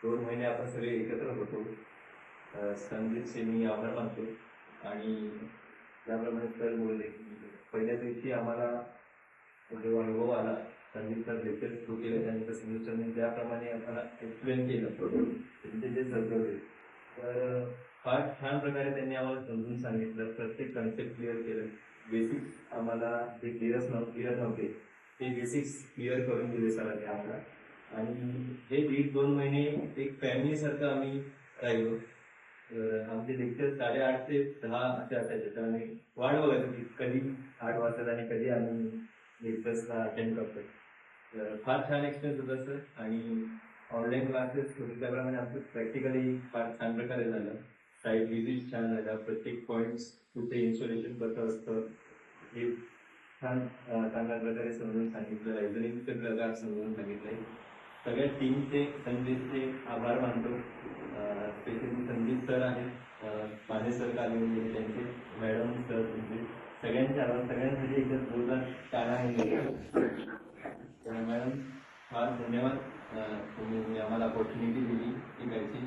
2 महिने आपण सगळे एकत्र होतो. संदीपचे मी आभार मानतो. आणि त्याप्रमाणे सर बोलले की पहिल्या दिवशी आम्हाला जो अनुभव आला, संदीप सर लेक्चर सुरू केले, त्यानंतर संदीप सरने ज्याप्रमाणे आम्हाला एक्सप्लेन केलं त्यांचे जे सब्जेक्ट होते, तर फार छान प्रकारे त्यांनी आम्हाला समजून सांगितलं. प्रत्येक कन्सेप्ट क्लिअर केलं. बेसिक्स आम्हाला जे क्लिअर नव्हते ते बेसिक्स क्लिअर करून दिले सरांनी आम्हाला. आणि हे 1.5-2 महिने एक फॅमिलीसारखं आम्ही राहिलो. आमचे लेक्चर 8:30 ते 10 असे असायचे, तर आम्ही वाट बघायचो की कधी 8 वाजतात आणि कधी आम्ही लेक्चर्सला अटेंड करतो. तर फार छान एक्सपिरियन्स होता सर. आणि ऑनलाईन क्लासेस त्याप्रमाणे आमचं प्रॅक्टिकली फार छान प्रकारे झालं. साईट व्हिजिट छान झाल्या. प्रत्येक पॉईंट्स कुठे इन्स्टॉलेशन कसं असतं हे छान चांगल्या प्रकारे समजून सांगितलं. लायब्ररीचे प्रकार समजून सांगितले. सगळ्या टीमचे संदीपचे आभार मानतो. स्पेशली संदीप सर आहेत, माझे सर कालवे, त्यांचे मॅडम सर, म्हणजे सगळ्यांचे आभार. सगळ्यांसाठी एकदा जोरदार टाळ्या आहे. मॅडम फार धन्यवाद. तुम्ही आम्हाला ऑपॉर्च्युनिटी दिली ती काहीची